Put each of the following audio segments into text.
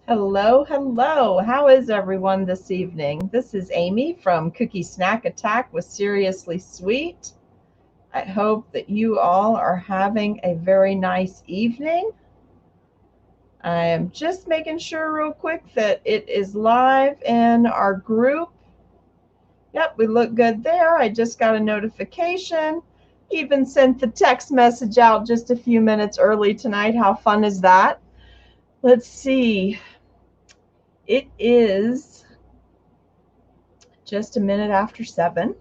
Hello, hello. How is everyone this evening? This is Amy from Cookie Snack Attack with Seriously Sweet. I hope that you all are having a very nice evening. I am just making sure real quick that it is live in our group. Yep, we look good there. I just got a notification. Even sent the text message out just a few minutes early tonight. How fun is that? Let's see. It is just a minute after 7.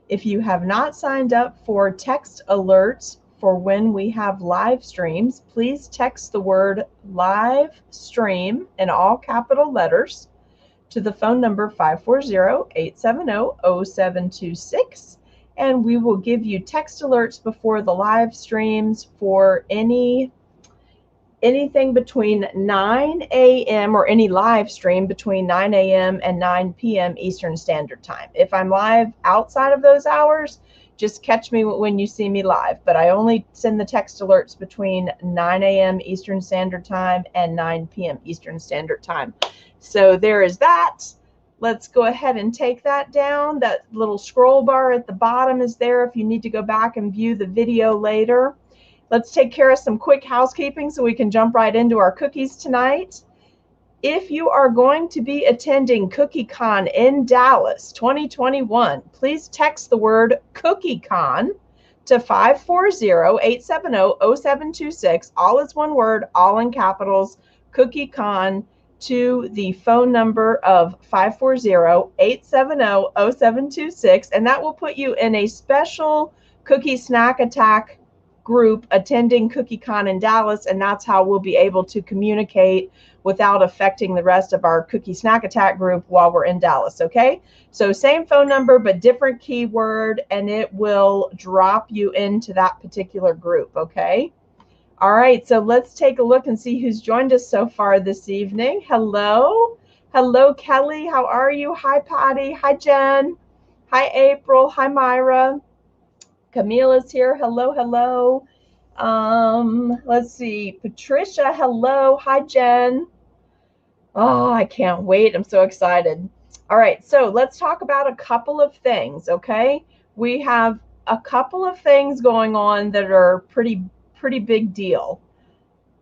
If you have not signed up for text alerts for when we have live streams, please text the word live stream in all capital letters to the phone number 540-870-0726, and we will give you text alerts before the live streams for anything between 9 a.m. or any live stream between 9 a.m. and 9 p.m. Eastern Standard Time. If I'm live outside of those hours, just catch me when you see me live. But I only send the text alerts between 9 a.m. Eastern Standard Time and 9 p.m. Eastern Standard Time. So there is that. Let's go ahead and take that down. That little scroll bar at the bottom is there if you need to go back and view the video later. Let's take care of some quick housekeeping so we can jump right into our cookies tonight. If you are going to be attending Cookie-Con in Dallas 2021, please text the word Cookie-Con to 540-870-0726. All is one word, all in capitals, Cookie-Con, to the phone number of 540-870-0726, and that will put you in a special Cookie Snack Attack group attending Cookie-Con in Dallas, and that's how we'll be able to communicate without affecting the rest of our Cookie Snack Attack group while we're in Dallas, okay? So same phone number, but different keyword, and it will drop you into that particular group, okay? All right, so let's take a look and see who's joined us so far this evening. Hello. Hello, Kelly. How are you? Hi, Patty. Hi, Jen. Hi, April. Hi, Myra. Camila's here. Hello, hello. Let's see. Patricia, hello. Hi, Jen. Oh, I can't wait. I'm so excited. All right, so let's talk about a couple of things, okay? We have a couple of things going on that are pretty big deal.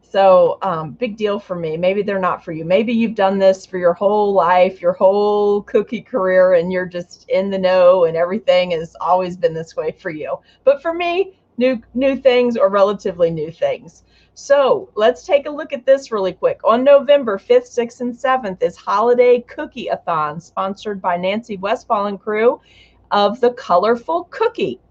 So big deal for me. Maybe they're not for you. Maybe you've done this for your whole life, your whole cookie career, and you're just in the know and everything has always been this way for you. But for me, new things or relatively new things. So let's take a look at this really quick. On November 5th, 6th, and 7th is Holiday Cookie-A-Thon, sponsored by Nancy Westfall and crew of the Colorful Cookie.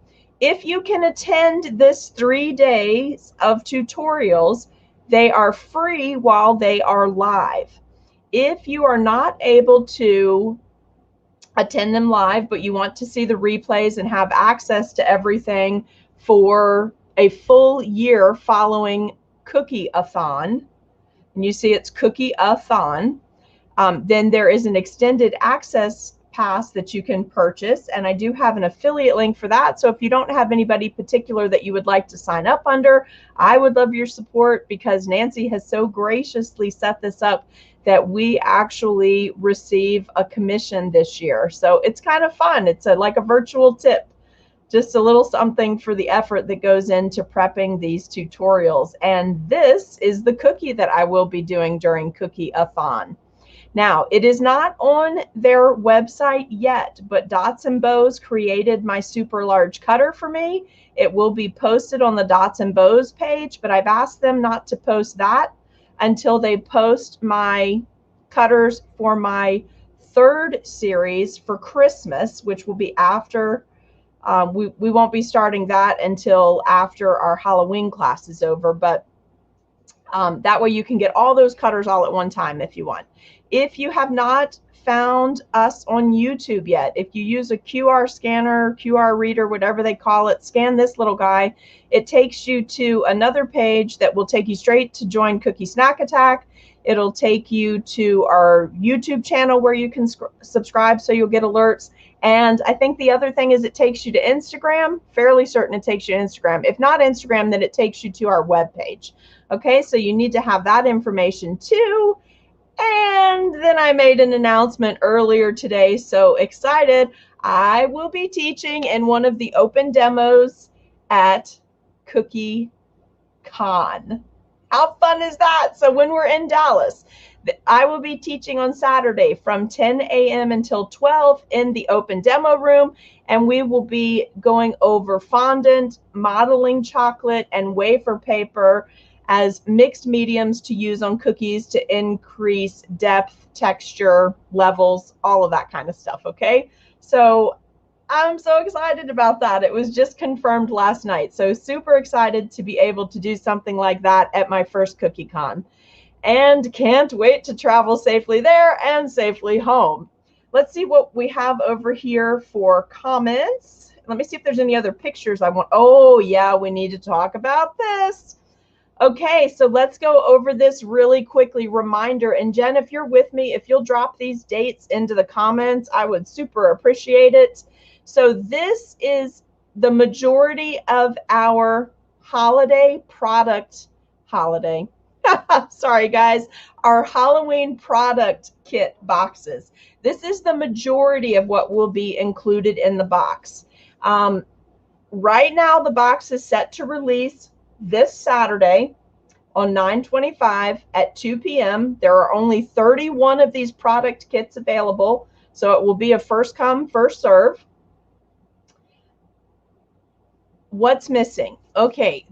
If you can attend this 3 days of tutorials, they are free while they are live. If you are not able to attend them live, but you want to see the replays and have access to everything for a full year following Cookie-A-Thon, and you see it's Cookie-A-Thon, then there is an extended access pass that you can purchase, and I do have an affiliate link for that. So if you don't have anybody particular that you would like to sign up under, I would love your support, because Nancy has so graciously set this up that we actually receive a commission this year. So it's kind of fun. It's like a virtual tip, just a little something for the effort that goes into prepping these tutorials. And this is the cookie that I will be doing during Cookie-A-Thon. Now, it is not on their website yet, but Dots and Bows created my super large cutter for me. It will be posted on the Dots and Bows page, but I've asked them not to post that until they post my cutters for my 3rd series for Christmas, which will be after, we won't be starting that until after our Halloween class is over, but that way you can get all those cutters all at one time if you want. If you have not found us on YouTube yet, if you use a QR scanner, QR reader, whatever they call it, scan this little guy. It takes you to another page that will take you straight to join Cookie Snack Attack. It'll take you to our YouTube channel where you can subscribe so you'll get alerts. And I think the other thing is it takes you to Instagram. Fairly certain it takes you to Instagram. If not Instagram, then it takes you to our webpage. Okay, so you need to have that information too. And then I made an announcement earlier today, so excited. I will be teaching in one of the open demos at Cookie-A-Thon. How fun is that? So when we're in Dallas, I will be teaching on Saturday from 10 a.m. until 12 in the open demo room, and we will be going over fondant, modeling chocolate, and wafer paper as mixed mediums to use on cookies to increase depth, texture, levels, all of that kind of stuff, okay? So I'm so excited about that. It was just confirmed last night. So super excited to be able to do something like that at my first Cookie-Con. And can't wait to travel safely there and safely home. Let's see what we have over here for comments. Let me see if there's any other pictures I want. Oh, yeah, we need to talk about this. Okay, so let's go over this really quickly. Reminder, and Jen, if you're with me, if you'll drop these dates into the comments, I would super appreciate it. So this is the majority of our holiday product, sorry guys, our Halloween product kit boxes. This is the majority of what will be included in the box. Right now, the box is set to release this Saturday on 9/25 at 2 p.m. There are only 31 of these product kits available, so it will be a first come, first serve. What's missing? Okay,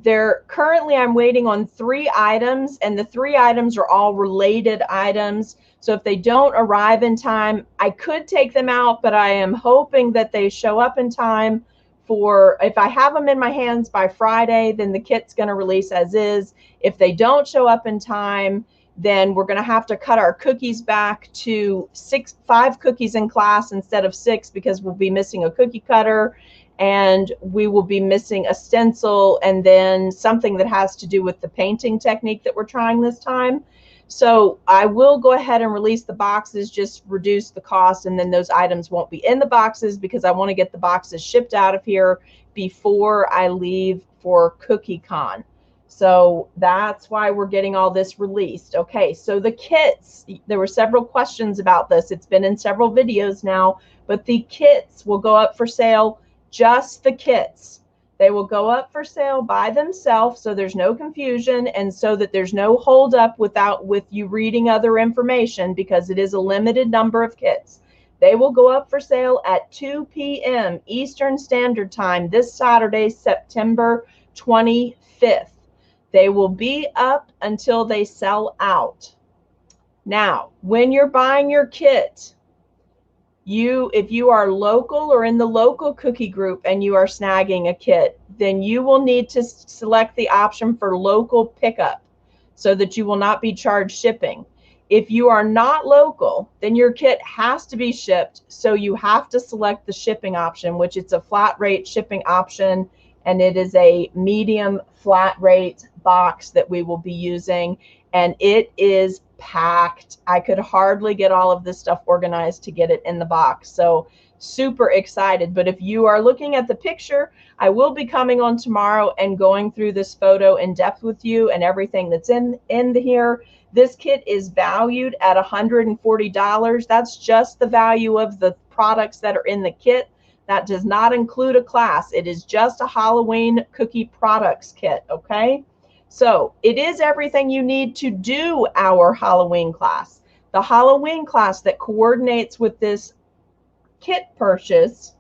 currently I'm waiting on 3 items, and the 3 items are all related items. So if they don't arrive in time, I could take them out, but I am hoping that they show up in time for, if I have them in my hands by Friday, then the kit's going to release as is. If they don't show up in time, then we're going to have to cut our cookies back to 5 cookies in class instead of 6, because we'll be missing a cookie cutter, and we will be missing a stencil, and then something that has to do with the painting technique that we're trying this time. So I will go ahead and release the boxes, just reduce the cost, and then those items won't be in the boxes because I want to get the boxes shipped out of here before I leave for Cookie-Con. So that's why we're getting all this released. Okay, so the kits, there were several questions about this. It's been in several videos now, but the kits will go up for sale, just the kits. They will go up for sale by themselves, so there's no confusion, and so that there's no hold up with you reading other information, because it is a limited number of kits. They will go up for sale at 2 p.m. Eastern Standard Time this Saturday, September 25th. They will be up until they sell out. Now, when you're buying your kit, if you are local or in the local cookie group and you are snagging a kit, then you will need to select the option for local pickup so that you will not be charged shipping. If you are not local, then your kit has to be shipped, so you have to select the shipping option, which it's a flat rate shipping option, and it is a medium flat rate box that we will be using, and it is packed. I could hardly get all of this stuff organized to get it in the box. So super excited. But if you are looking at the picture, I will be coming on tomorrow and going through this photo in depth with you and everything that's in here. This kit is valued at $140. That's just the value of the products that are in the kit. That does not include a class. It is just a Halloween cookie products kit, okay? So it is everything you need to do our Halloween class. The Halloween class that coordinates with this kit purchase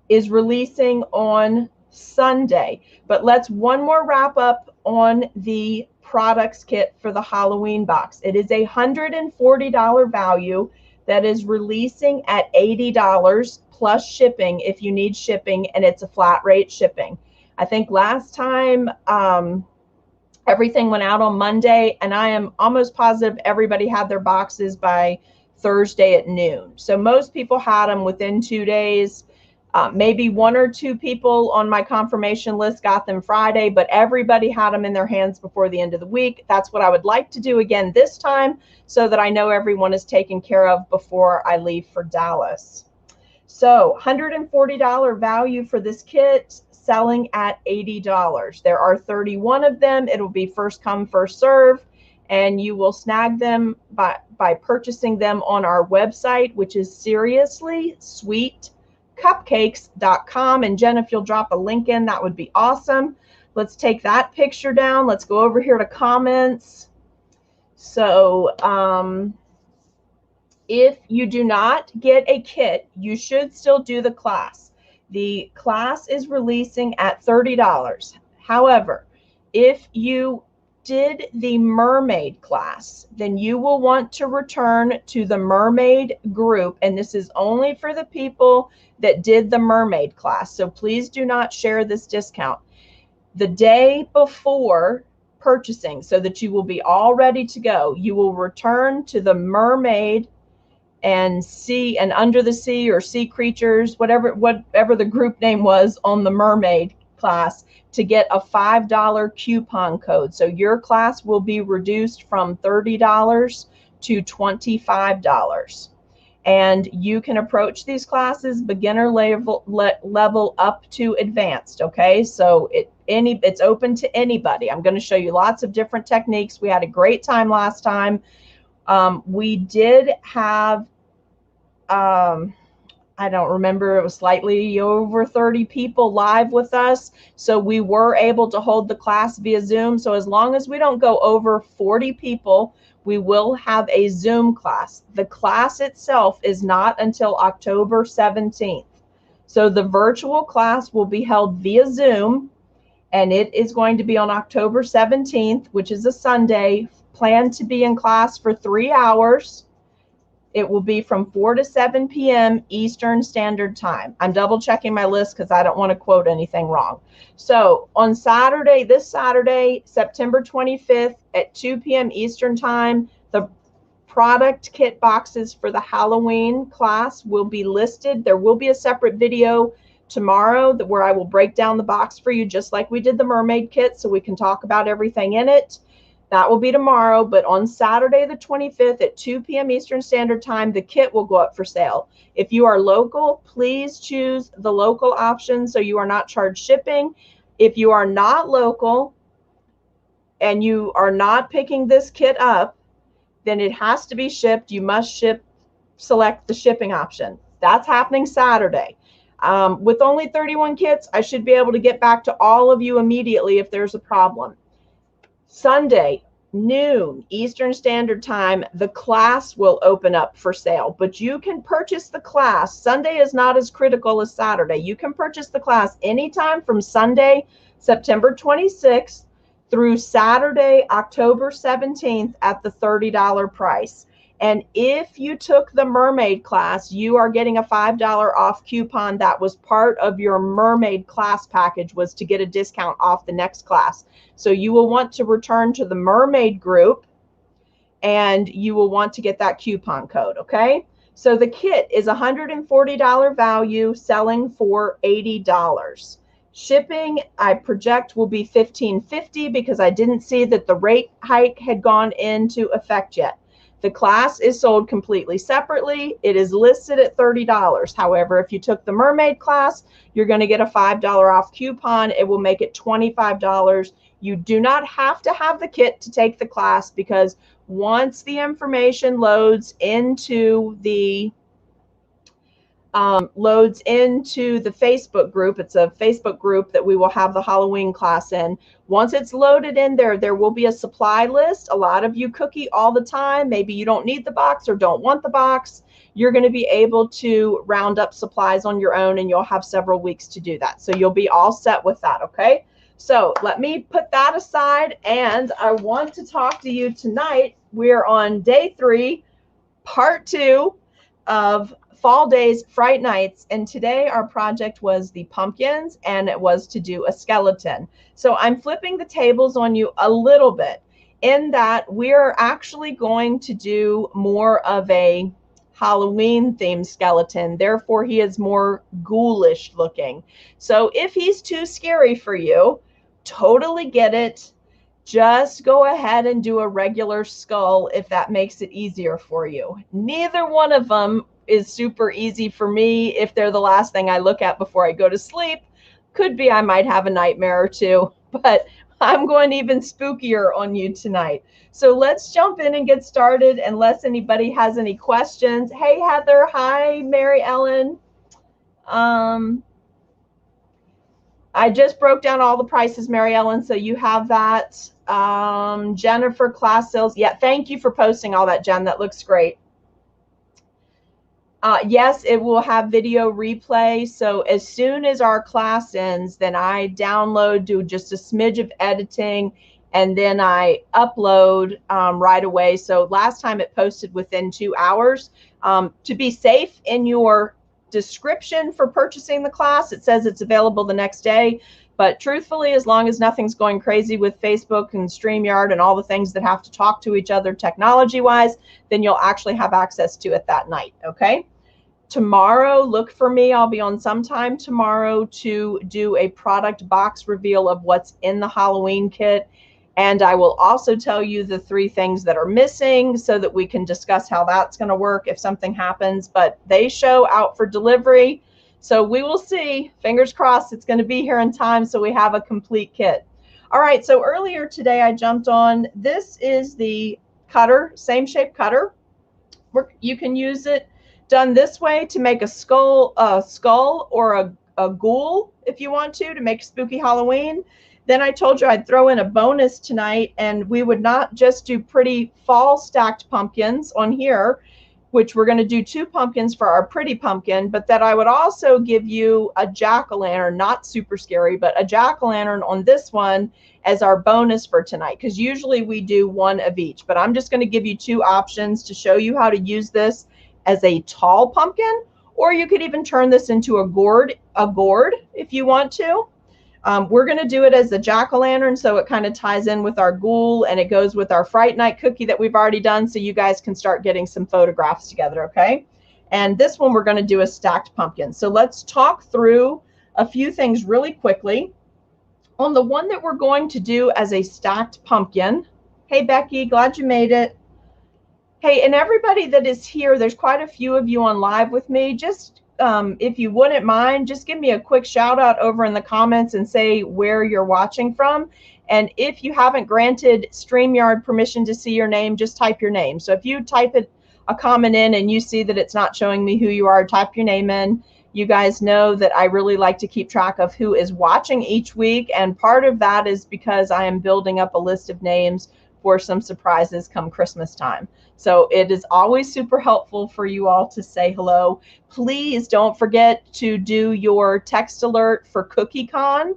is releasing on Sunday. But let's one more wrap up on the products kit for the Halloween box. It is a $140 value that is releasing at $80 plus shipping if you need shipping, and it's a flat rate shipping. I think last time everything went out on Monday, and I am almost positive everybody had their boxes by Thursday at noon. So most people had them within 2 days. Maybe 1 or 2 people on my confirmation list got them Friday, but everybody had them in their hands before the end of the week. That's what I would like to do again this time, so that I know everyone is taken care of before I leave for Dallas. So $140 value for this kit, selling at $80. There are 31 of them. It'll be first come, first serve. and you will snag them by purchasing them on our website, which is seriouslysweetcupcakes.com. And Jen, if you'll drop a link in, that would be awesome. Let's take that picture down. Let's go over here to comments. So if you do not get a kit, you should still do the class. The class is releasing at $30. However, if you did the mermaid class, then you will want to return to the mermaid group, and this is only for the people that did the mermaid class. So please do not share this discount. The day before purchasing, so that you will be all ready to go, you will return to the mermaid and sea and under the sea or sea creatures, whatever the group name was on the mermaid class, to get a $5 coupon code. So your class will be reduced from $30 to $25. And you can approach these classes beginner level up to advanced. Okay, so it's open to anybody. I'm going to show you lots of different techniques. We had a great time last time. We did have I don't remember, it was slightly over 30 people live with us. So we were able to hold the class via Zoom. So as long as we don't go over 40 people, we will have a Zoom class. The class itself is not until October 17th. So the virtual class will be held via Zoom, and it is going to be on October 17th, which is a Sunday. Plan to be in class for 3 hours. It will be from 4 to 7 p.m. Eastern Standard Time. I'm double checking my list because I don't want to quote anything wrong. So on Saturday, this Saturday, September 25th at 2 p.m. Eastern Time, the product kit boxes for the Halloween class will be listed. There will be a separate video tomorrow where I will break down the box for you, just like we did the mermaid kit, so we can talk about everything in it. That will be tomorrow, but on Saturday the 25th at 2 p.m. Eastern Standard Time, the kit will go up for sale. If you are local, please choose the local option so you are not charged shipping. If you are not local and you are not picking this kit up, then it has to be shipped. You must select the shipping option. That's happening Saturday. With only 31 kits, I should be able to get back to all of you immediately if there's a problem. Sunday, noon Eastern Standard Time, the class will open up for sale, but you can purchase the class. Sunday is not as critical as Saturday. You can purchase the class anytime from Sunday, September 26th through Saturday, October 17th at the $30 price. And if you took the mermaid class, you are getting a $5 off coupon. That was part of your mermaid class package, was to get a discount off the next class. So you will want to return to the mermaid group and you will want to get that coupon code, okay? So the kit is $140 value, selling for $80. Shipping, I project, will be $15.50 because I didn't see that the rate hike had gone into effect yet. The class is sold completely separately. It is listed at $30. However, if you took the mermaid class, you're going to get a $5 off coupon. It will make it $25. You do not have to have the kit to take the class, because once the information loads into the Facebook group, it's a Facebook group that we will have the Halloween class in. Once it's loaded in there, there will be a supply list. A lot of you cookie all the time. Maybe you don't need the box or don't want the box. You're going to be able to round up supplies on your own, and you'll have several weeks to do that. So you'll be all set with that, okay? So let me put that aside, and I want to talk to you tonight. We're on day 3, part 2 of Fall Days, Fright Nights, and today our project was the pumpkins, and it was to do a skeleton. So I'm flipping the tables on you a little bit, in that we're actually going to do more of a Halloween themed skeleton. Therefore, he is more ghoulish looking. So if he's too scary for you, totally get it. Just go ahead and do a regular skull if that makes it easier for you. Neither one of them is super easy for me if they're the last thing I look at before I go to sleep. Could be I might have a nightmare or two, but I'm going even spookier on you tonight. So let's jump in and get started unless anybody has any questions. Hey, Heather. Hi, Mary Ellen. I just broke down all the prices, Mary Ellen, so you have that. Jennifer, class sales. Yeah, thank you for posting all that, Jen. That looks great. Yes, it will have video replay. So as soon as our class ends, then I download, do just a smidge of editing, and then I upload right away. So last time it posted within 2 hours. To be safe, in your description for purchasing the class, it says it's available the next day. But truthfully, as long as nothing's going crazy with Facebook and StreamYard and all the things that have to talk to each other technology-wise, then you'll actually have access to it that night, okay? Tomorrow, look for me. I'll be on sometime tomorrow to do a product box reveal of what's in the Halloween kit. And I will also tell you the 3 things that are missing so that we can discuss how that's going to work if something happens. But they show out for delivery. So we will see. Fingers crossed it's going to be here in time so we have a complete kit. All right. So earlier today I jumped on. This is the cutter, same shape cutter. You can use it done this way to make a skull or a ghoul if you want to make a spooky Halloween. Then I told you I'd throw in a bonus tonight, and we would not just do pretty fall stacked pumpkins on here, which we're going to do 2 pumpkins for our pretty pumpkin, but that I would also give you a jack-o'-lantern, not super scary, but a jack-o'-lantern on this one as our bonus for tonight, because usually we do 1 of each. But I'm just going to give you 2 options to show you how to use this as a tall pumpkin, or you could even turn this into a gourd if you want to. We're going to do it as a jack-o'-lantern, so it kind of ties in with our ghoul, and it goes with our Fright Night cookie that we've already done, so you guys can start getting some photographs together, okay? And this one we're going to do a stacked pumpkin. So let's talk through a few things really quickly. On the one that we're going to do as a stacked pumpkin, hey Becky, glad you made it. Hey, and everybody that is here, there's quite a few of you on live with me. Just if you wouldn't mind, just give me a quick shout out over in the comments and say where you're watching from. And if you haven't granted StreamYard permission to see your name, just type your name. So if you type a comment in and you see that it's not showing me who you are, type your name in. You guys know that I really like to keep track of who is watching each week. And part of that is because I am building up a list of names for some surprises come Christmas time. So it is always super helpful for you all to say hello. Please don't forget to do your text alert for Cookie-A-Thon.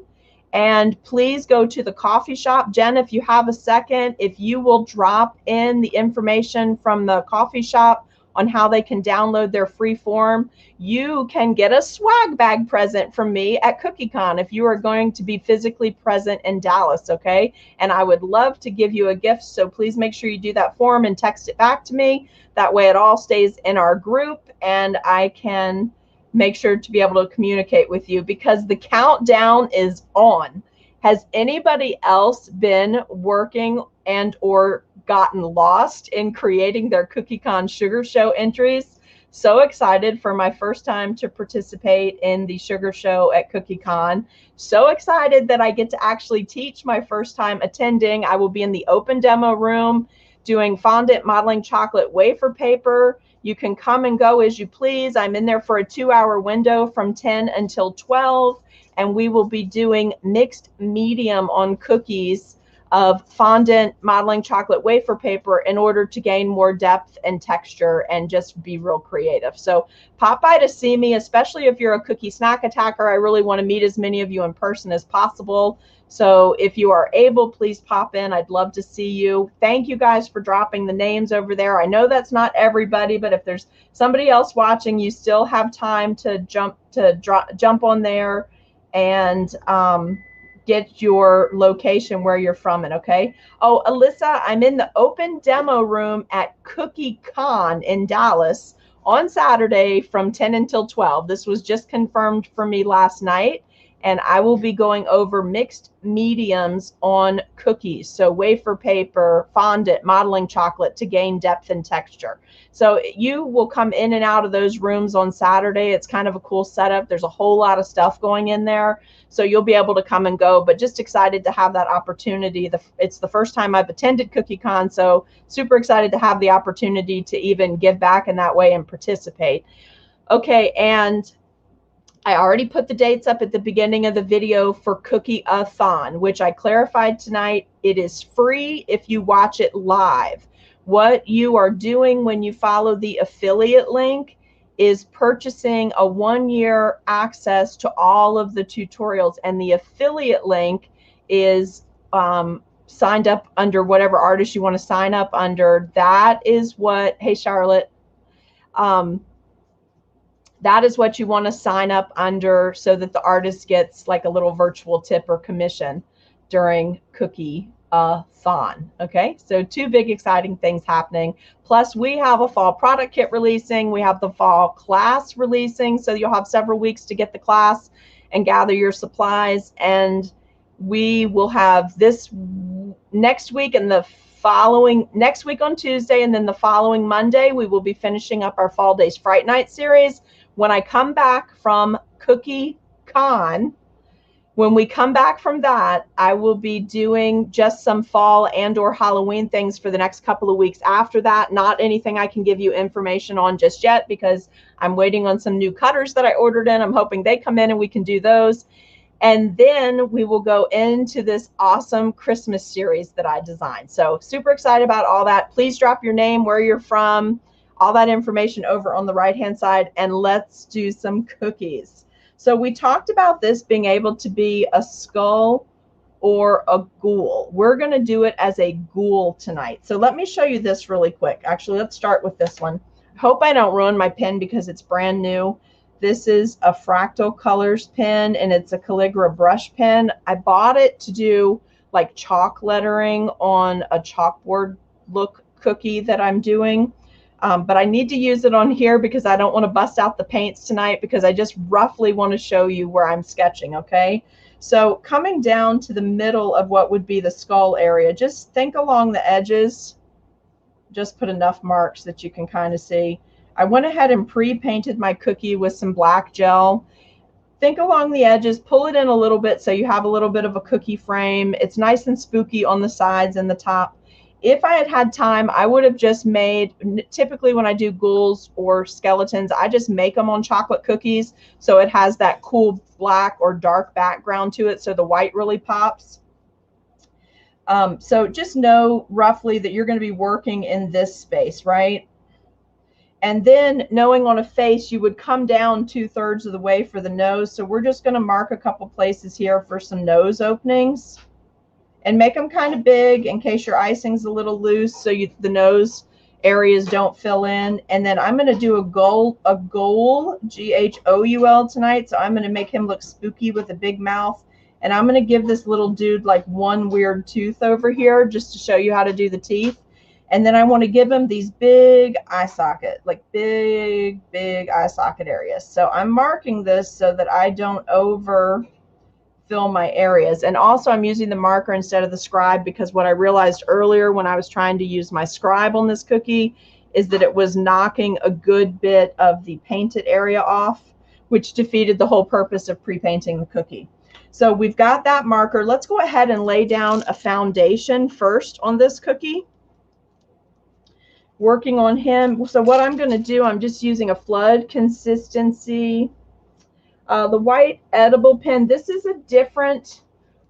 And please go to the coffee shop. Jen, if you have a second, if you will drop in the information from the coffee shop on how they can download their free form, you can get a swag bag present from me at Cookie-A-Thon if you are going to be physically present in Dallas, okay? And I would love to give you a gift, so please make sure you do that form and text it back to me. That way it all stays in our group and I can make sure to be able to communicate with you because the countdown is on. Has anybody else been working and or gotten lost in creating their Cookie-A-Thon Sugar Show entries? So excited for my first time to participate in the Sugar Show at Cookie-A-Thon. So excited that I get to actually teach my first time attending. I will be in the open demo room doing fondant modeling chocolate wafer paper. You can come and go as you please. I'm in there for a 2-hour window from 10 until 12, and we will be doing mixed medium on cookies of fondant modeling chocolate wafer paper in order to gain more depth and texture and just be real creative. So pop by to see me, especially if you're a cookie snack attacker. I really want to meet as many of you in person as possible. So if you are able, please pop in. I'd love to see you. Thank you guys for dropping the names over there. I know that's not everybody, but if there's somebody else watching, you still have time to jump on there and get your location where you're from it, okay? Oh, Alyssa, I'm in the open demo room at Cookie-A-Thon in Dallas on Saturday from 10 until 12. This was just confirmed for me last night. and I will be going over mixed mediums on cookies. So wafer paper, fondant, modeling chocolate to gain depth and texture. So you will come in and out of those rooms on Saturday. It's kind of a cool setup. There's a whole lot of stuff going in there. So you'll be able to come and go, but just excited to have that opportunity. It's the first time I've attended Cookie-Con, so super excited to have the opportunity to even give back in that way and participate. Okay, and I already put the dates up at the beginning of the video for Cookie-A-Thon, which I clarified tonight. It is free if you watch it live. What you are doing when you follow the affiliate link is purchasing a 1-year access to all of the tutorials, and the affiliate link is signed up under whatever artist you want to sign up under. That is what, hey Charlotte, that is what you want to sign up under so that the artist gets like a little virtual tip or commission during Cookie-A-Thon. Okay, so 2 big exciting things happening. Plus we have a fall product kit releasing. We have the fall class releasing. So you'll have several weeks to get the class and gather your supplies. And we will have this next week and the following next week on Tuesday, and then the following Monday, we will be finishing up our Fall Days Fright Night series. When I come back from Cookie-Con, when we come back from that, I will be doing just some fall and or Halloween things for the next couple of weeks after that. Not anything I can give you information on just yet because I'm waiting on some new cutters that I ordered in. I'm hoping they come in and we can do those. And then we will go into this awesome Christmas series that I designed. So super excited about all that. Please drop your name, where you're from, all that information over on the right-hand side, and let's do some cookies. So we talked about this being able to be a skull or a ghoul. We're going to do it as a ghoul tonight. So let me show you this really quick. Actually, let's start with this one. Hope I don't ruin my pen because it's brand new. This is a Fractal Colors pen, and it's a Calligra brush pen. I bought it to do like chalk lettering on a chalkboard look cookie that I'm doing. But I need to use it on here because I don't want to bust out the paints tonight, because I just roughly want to show you where I'm sketching, okay? So coming down to the middle of what would be the skull area, just think along the edges. Just put enough marks that you can kind of see. I went ahead and pre-painted my cookie with some black gel. Think along the edges, pull it in a little bit so you have a little bit of a cookie frame. It's nice and spooky on the sides and the top. If I had had time, I would have just made, typically when I do ghouls or skeletons, I just make them on chocolate cookies so it has that cool black or dark background to it so the white really pops. So just know roughly that you're going to be working in this space, right? And then knowing on a face, you would come down 2/3 of the way for the nose. So we're just going to mark a couple places here for some nose openings. And make them kind of big in case your icing's a little loose so the nose areas don't fill in. And then I'm going to do a ghoul, G-H-O-U-L tonight. So I'm going to make him look spooky with a big mouth. And I'm going to give this little dude like one weird tooth over here just to show you how to do the teeth. And then I want to give him these big eye socket, like big eye socket areas. So I'm marking this so that I don't overfill my areas. And also I'm using the marker instead of the scribe, because what I realized earlier when I was trying to use my scribe on this cookie is that it was knocking a good bit of the painted area off, which defeated the whole purpose of pre-painting the cookie. So we've got that marker. Let's go ahead and lay down a foundation first on this cookie. Working on him. So what I'm going to do, I'm just using a flood consistency. The white edible pen, this is a different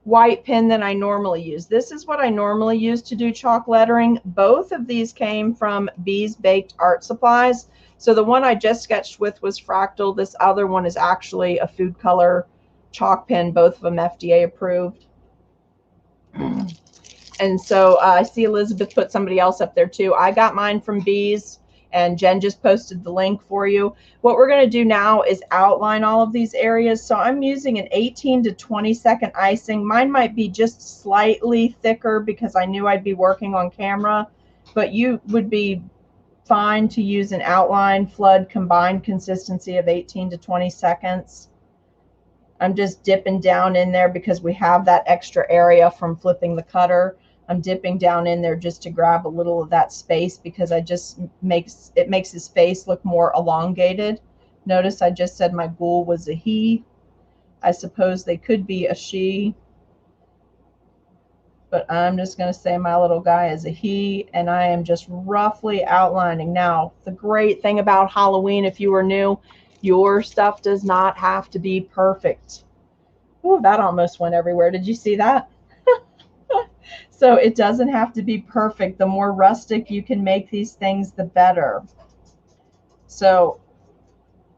white pen than I normally use. This is what I normally use to do chalk lettering. Both of these came from Bees Baked Art Supplies. So the one I just sketched with was Fractal. This other one is actually a food color chalk pen, both of them FDA approved. And so I see Elizabeth put somebody else up there too. I got mine from Bees, and Jen just posted the link for you. What we're going to do now is outline all of these areas. So I'm using an 18 to 20 second icing. Mine might be just slightly thicker because I knew I'd be working on camera, but you would be fine to use an outline flood combined consistency of 18 to 20 seconds. I'm just dipping down in there because we have that extra area from flipping the cutter. I'm dipping down in there just to grab a little of that space because it makes his face look more elongated. Notice I just said my ghoul was a he. I suppose they could be a she, but I'm just going to say my little guy is a he, and I am just roughly outlining. Now, the great thing about Halloween, if you were new, your stuff does not have to be perfect. Oh, that almost went everywhere. Did you see that? So it doesn't have to be perfect. The more rustic you can make these things, the better. So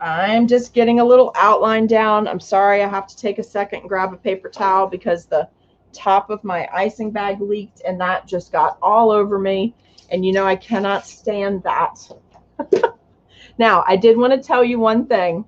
I'm just getting a little outline down. I'm sorry, I have to take a second and grab a paper towel because the top of my icing bag leaked and that just got all over me. And you know, I cannot stand that. Now, I did want to tell you one thing.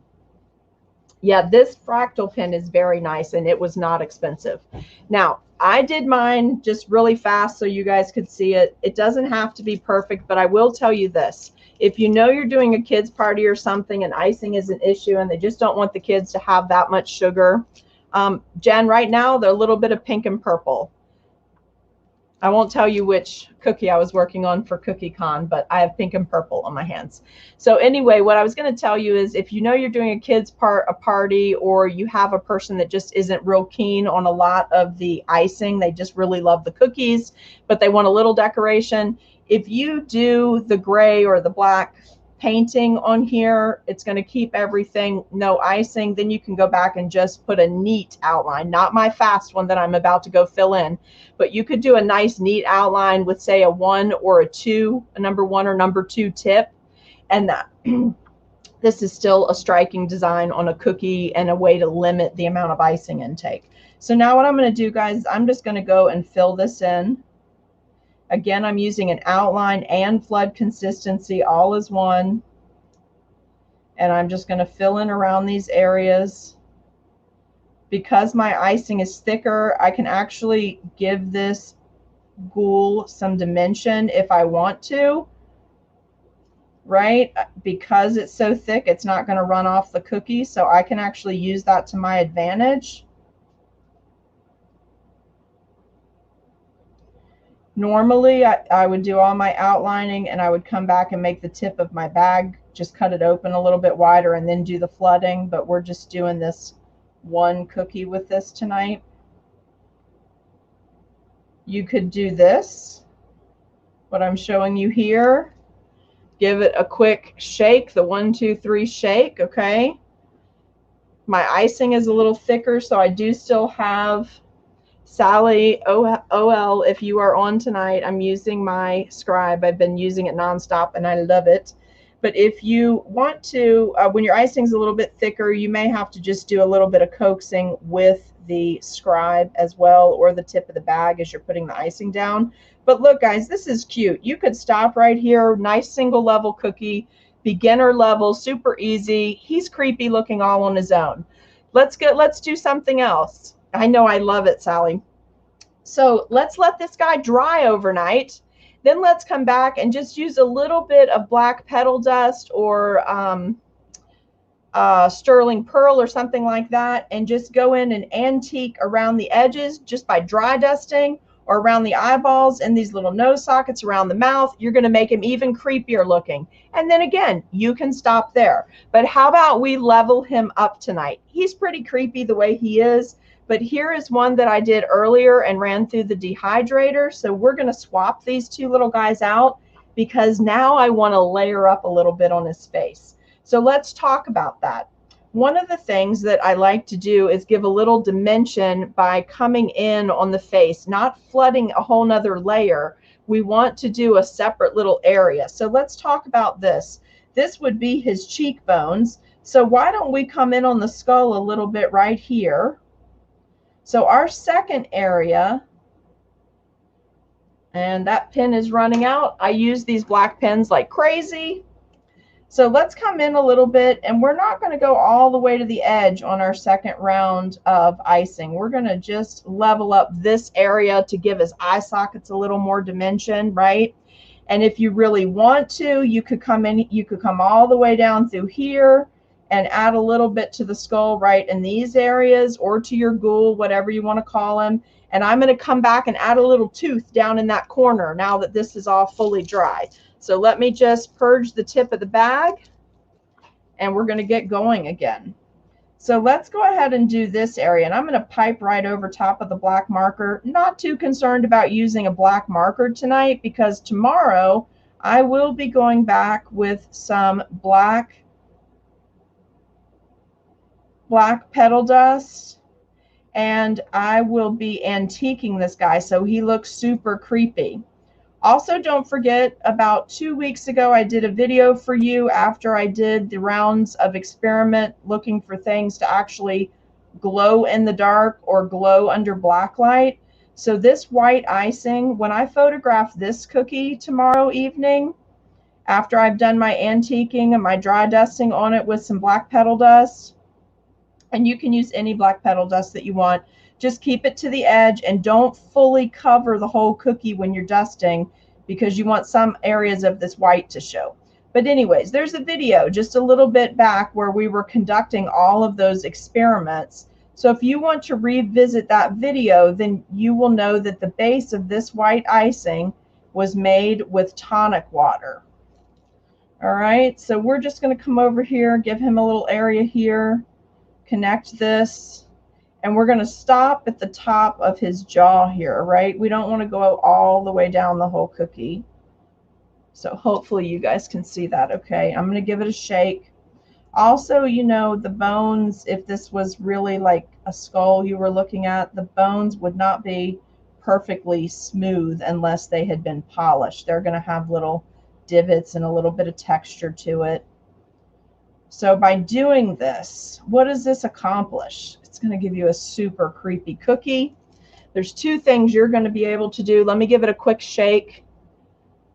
Yeah, this fractal pen is very nice and it was not expensive. Now, I did mine just really fast so you guys could see it. It doesn't have to be perfect, but I will tell you this. If you know you're doing a kids party or something and icing is an issue and they just don't want the kids to have that much sugar, Jen, right now they're a little bit of pink and purple. I won't tell you which cookie I was working on for Cookie-A-Thon, but I have pink and purple on my hands. So anyway, what I was going to tell you is if you know you're doing a kids party, or you have a person that just isn't real keen on a lot of the icing, they just really love the cookies, but they want a little decoration. If you do the gray or the black painting on here, it's going to keep everything no icing. Then you can go back and just put a neat outline, not my fast one that I'm about to go fill in, but you could do a nice neat outline with say a 1 or a 2, a number 1 or number 2 tip, and that this is still a striking design on a cookie and a way to limit the amount of icing intake. So now what I'm going to do, guys, I'm just going to go and fill this in. Again, I'm using an outline and flood consistency all as one. And I'm just going to fill in around these areas. Because my icing is thicker, I can actually give this ghoul some dimension if I want to. Right? Because it's so thick, it's not going to run off the cookie. So I can actually use that to my advantage. Normally, I would do all my outlining and I would come back and make the tip of my bag, just cut it open a little bit wider and then do the flooding, but we're just doing this one cookie with this tonight. You could do this, what I'm showing you here. Give it a quick shake, the 1, 2, 3 shake, okay? My icing is a little thicker, so I do still have Sally OL, if you are on tonight, I'm using my scribe. I've been using it nonstop and I love it. But if you want to, when your icing's a little bit thicker, you may have to just do a little bit of coaxing with the scribe as well, or the tip of the bag as you're putting the icing down. But look, guys, this is cute. You could stop right here. Nice single level cookie, beginner level, super easy. He's creepy looking all on his own. Let's do something else. I know, I love it, Sally. So let's let this guy dry overnight. Then let's come back and just use a little bit of black petal dust or sterling pearl or something like that, and just go in and antique around the edges just by dry dusting, or around the eyeballs and these little nose sockets around the mouth. You're going to make him even creepier looking. And then again, you can stop there. But how about we level him up tonight? He's pretty creepy the way he is. But here is one that I did earlier and ran through the dehydrator. So we're going to swap these two little guys out because now I want to layer up a little bit on his face. So let's talk about that. One of the things that I like to do is give a little dimension by coming in on the face, not flooding a whole nother layer. We want to do a separate little area. So let's talk about this. This would be his cheekbones. So why don't we come in on the skull a little bit right here? So our second area, and that pen is running out. I use these black pens like crazy. So let's come in a little bit, and we're not going to go all the way to the edge on our second round of icing. We're going to just level up this area to give his eye sockets a little more dimension, right? And if you really want to, you could come in, you could come all the way down through here and add a little bit to the skull right in these areas, or to your ghoul, whatever you want to call him. And I'm going to come back and add a little tooth down in that corner now that this is all fully dry. So let me just purge the tip of the bag, and we're going to get going again. So let's go ahead and do this area, and I'm going to pipe right over top of the black marker. Not too concerned about using a black marker tonight, because tomorrow I will be going back with some black petal dust, and I will be antiquing this guy so he looks super creepy. Also, don't forget, about 2 weeks ago, I did a video for you after I did the rounds of experiment looking for things to actually glow in the dark or glow under black light. So this white icing, when I photograph this cookie tomorrow evening, after I've done my antiquing and my dry dusting on it with some black petal dust, and you can use any black petal dust that you want, just keep it to the edge and don't fully cover the whole cookie when you're dusting, because you want some areas of this white to show. But anyways, there's a video just a little bit back where we were conducting all of those experiments. So if you want to revisit that video, then you will know that the base of this white icing was made with tonic water. All right, so we're just going to come over here, give him a little area here, connect this, and we're going to stop at the top of his jaw here, right? We don't want to go all the way down the whole cookie. So hopefully you guys can see that, okay? I'm going to give it a shake. Also, you know, the bones, if this was really like a skull you were looking at, the bones would not be perfectly smooth unless they had been polished. They're going to have little divots and a little bit of texture to it. So by doing this, what does this accomplish? It's going to give you a super creepy cookie. There's two things you're going to be able to do. Let me give it a quick shake.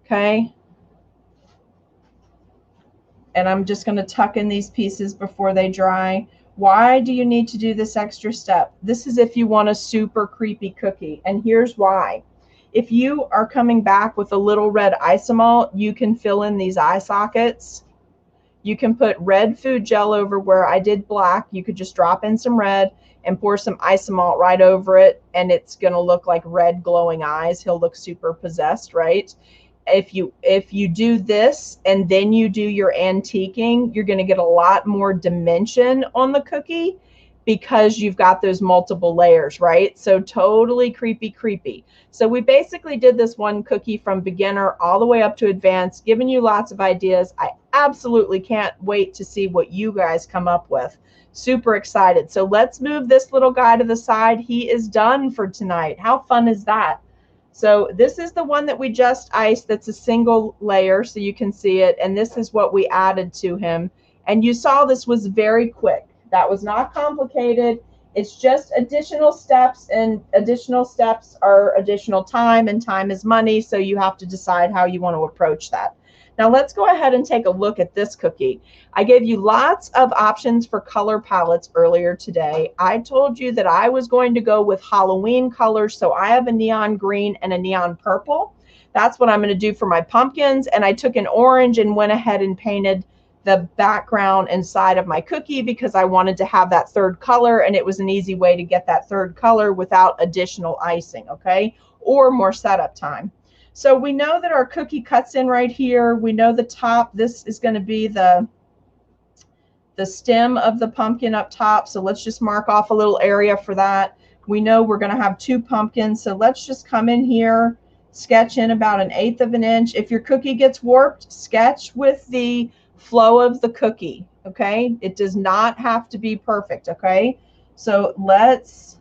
Okay. And I'm just going to tuck in these pieces before they dry. Why do you need to do this extra step? This is if you want a super creepy cookie. And here's why. If you are coming back with a little red isomalt, you can fill in these eye sockets. You can put red food gel over where I did black. You could just drop in some red and pour some isomalt right over it, and it's going to look like red glowing eyes. He'll look super possessed, right? If you do this and then you do your antiquing, you're going to get a lot more dimension on the cookie because you've got those multiple layers, right? So totally creepy. So we basically did this one cookie from beginner all the way up to advanced, giving you lots of ideas. I absolutely can't wait to see what you guys come up with. Super excited. So let's move this little guy to the side. He is done for tonight. How fun is that? So this is the one that we just iced. That's a single layer, so you can see it. And this is what we added to him. And you saw this was very quick. That was not complicated. It's just additional steps, and additional steps are additional time, and time is money. So you have to decide how you want to approach that. Now let's go ahead and take a look at this cookie. I gave you lots of options for color palettes earlier today. I told you that I was going to go with Halloween colors. So I have a neon green and a neon purple. That's what I'm going to do for my pumpkins. And I took an orange and went ahead and painted the background inside of my cookie because I wanted to have that third color, and it was an easy way to get that third color without additional icing, okay, or more setup time. So we know that our cookie cuts in right here. We know the top, this is going to be the stem of the pumpkin up top. So let's just mark off a little area for that. We know we're going to have 2 pumpkins. So let's just come in here, sketch in about 1/8 of an inch. If your cookie gets warped, sketch with the flow of the cookie, okay? It does not have to be perfect, okay? So let's,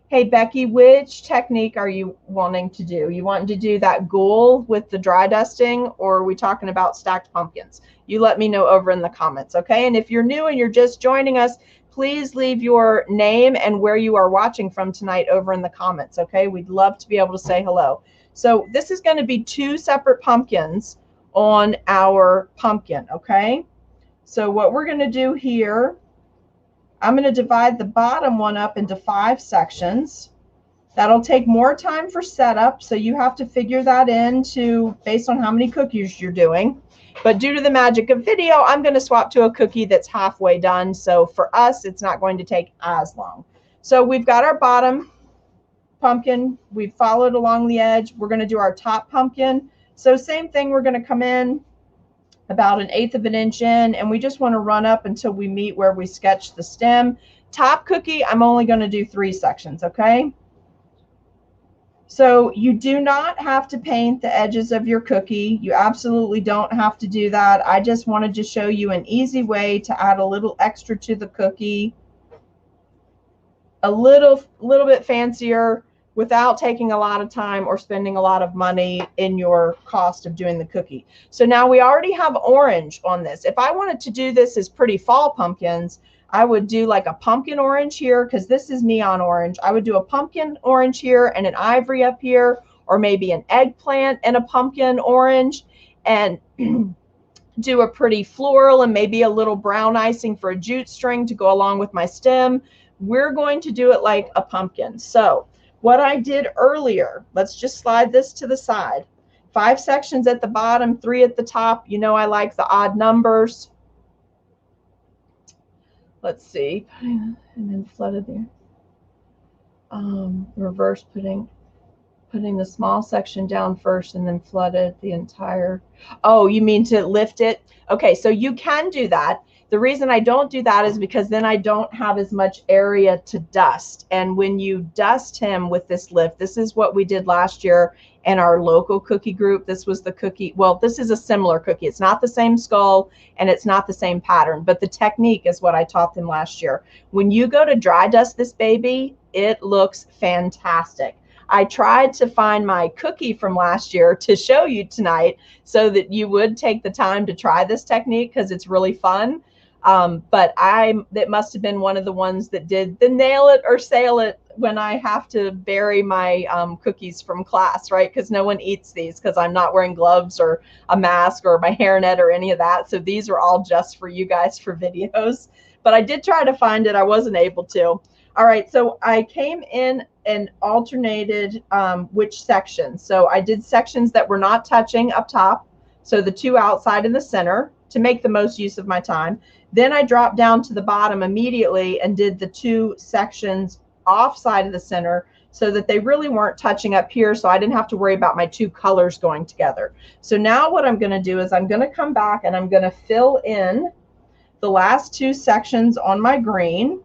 hey, Becky, which technique are you wanting to do? You wanting to do that ghoul with the dry dusting, or are we talking about stacked pumpkins? You let me know over in the comments, okay? And if you're new and you're just joining us, please leave your name and where you are watching from tonight over in the comments, okay? We'd love to be able to say hello. So this is going to be 2 separate pumpkins on our pumpkin, okay? So what we're going to do here, I'm going to divide the bottom one up into 5 sections. That'll take more time for setup, so you have to figure that in based on how many cookies you're doing. But due to the magic of video, I'm going to swap to a cookie that's halfway done. So for us, it's not going to take as long. So we've got our bottom pumpkin. We've followed along the edge. We're going to do our top pumpkin. So same thing, we're going to come in about 1/8 of an inch in, and we just want to run up until we meet where we sketch the stem. Top cookie, I'm only going to do 3 sections, okay? So you do not have to paint the edges of your cookie. You absolutely don't have to do that. I just wanted to show you an easy way to add a little extra to the cookie, a little bit fancier without taking a lot of time or spending a lot of money in your cost of doing the cookie. So now we already have orange on this. If I wanted to do this as pretty fall pumpkins, I would do like a pumpkin orange here, because this is neon orange. I would do a pumpkin orange here and an ivory up here, or maybe an eggplant and a pumpkin orange, and do a pretty floral and maybe a little brown icing for a jute string to go along with my stem. We're going to do it like a pumpkin. So what I did earlier, let's just slide this to the side. 5 sections at the bottom, 3 at the top. You know I like the odd numbers. Let's see, and then flooded there. Reverse putting the small section down first and then flooded the entire. Oh, you mean to lift it? Okay, so you can do that. The reason I don't do that is because then I don't have as much area to dust. And when you dust him with this lift, this is what we did last year in our local cookie group. This was the cookie. Well, this is a similar cookie. It's not the same skull and it's not the same pattern, but the technique is what I taught them last year. When you go to dry dust this baby, it looks fantastic. I tried to find my cookie from last year to show you tonight so that you would take the time to try this technique, because it's really fun. But it must have been one of the ones that did the nail it or sail it when I have to bury my cookies from class, right? Because no one eats these because I'm not wearing gloves or a mask or my hairnet or any of that. So these are all just for you guys for videos. But I did try to find it. I wasn't able to. All right, so I came in and alternated which sections. So I did sections that were not touching up top. So the 2 outside in the center to make the most use of my time. Then I dropped down to the bottom immediately and did the 2 sections off side of the center so that they really weren't touching up here, so I didn't have to worry about my 2 colors going together. So now what I'm going to do is I'm going to come back and I'm going to fill in the last 2 sections on my green.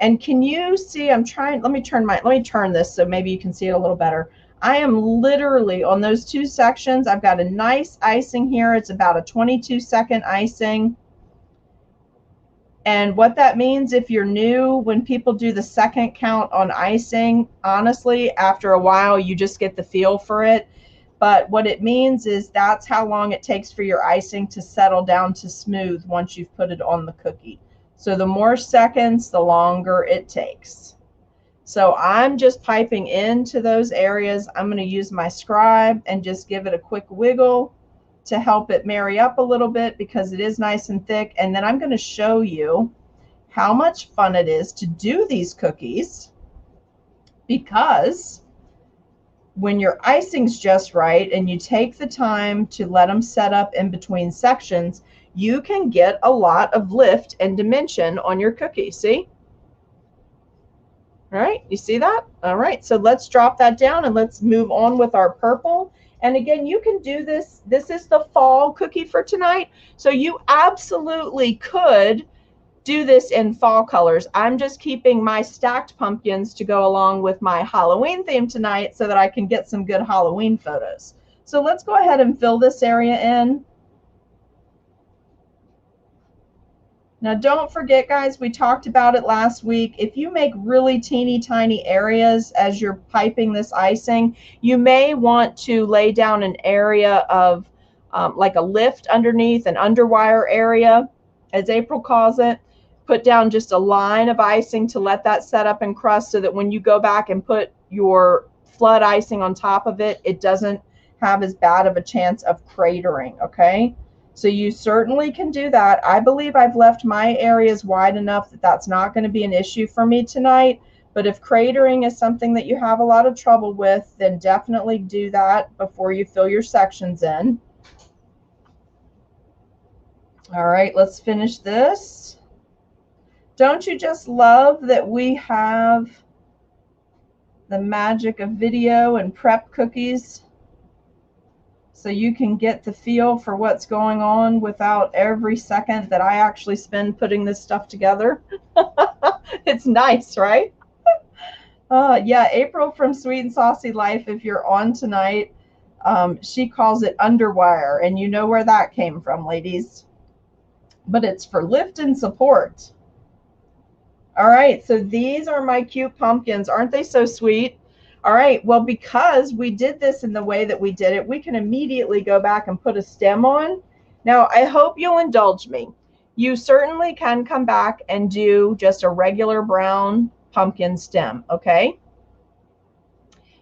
And can you see, let me turn this so maybe you can see it a little better. I am literally on those 2 sections. I've got a nice icing here. It's about a 22-second icing. And what that means, if you're new, when people do the second count on icing, honestly, after a while, you just get the feel for it. But what it means is that's how long it takes for your icing to settle down to smooth once you've put it on the cookie. So the more seconds, the longer it takes. So I'm just piping into those areas. I'm going to use my scribe and just give it a quick wiggle to help it marry up a little bit, because it is nice and thick. And then I'm going to show you how much fun it is to do these cookies, because when your icing's just right and you take the time to let them set up in between sections, you can get a lot of lift and dimension on your cookie. See? All right, you see that? All right, so let's drop that down and let's move on with our purple. And again, you can do this. This is the fall cookie for tonight. So you absolutely could do this in fall colors. I'm just keeping my stacked pumpkins to go along with my Halloween theme tonight so that I can get some good Halloween photos. So let's go ahead and fill this area in. Now, don't forget, guys, we talked about it last week. If you make really teeny tiny areas as you're piping this icing, you may want to lay down an area of like a lift underneath, an underwire area, as April calls it. Put down just a line of icing to let that set up and crust so that when you go back and put your flood icing on top of it, it doesn't have as bad of a chance of cratering, okay? So you certainly can do that. I believe I've left my areas wide enough that that's not going to be an issue for me tonight. But if cratering is something that you have a lot of trouble with, then definitely do that before you fill your sections in. All right, let's finish this. Don't you just love that we have the magic of video and prep cookies, so you can get the feel for what's going on without every second that I actually spend putting this stuff together? It's nice, right? Yeah, April from Sweet and Saucy Life, if you're on tonight, she calls it underwire, and you know where that came from, ladies. But it's for lift and support. All right, so these are my cute pumpkins. Aren't they so sweet? All right, well, because we did this in the way that we did it, we can immediately go back and put a stem on. Now, I hope you'll indulge me. You certainly can come back and do just a regular brown pumpkin stem, okay?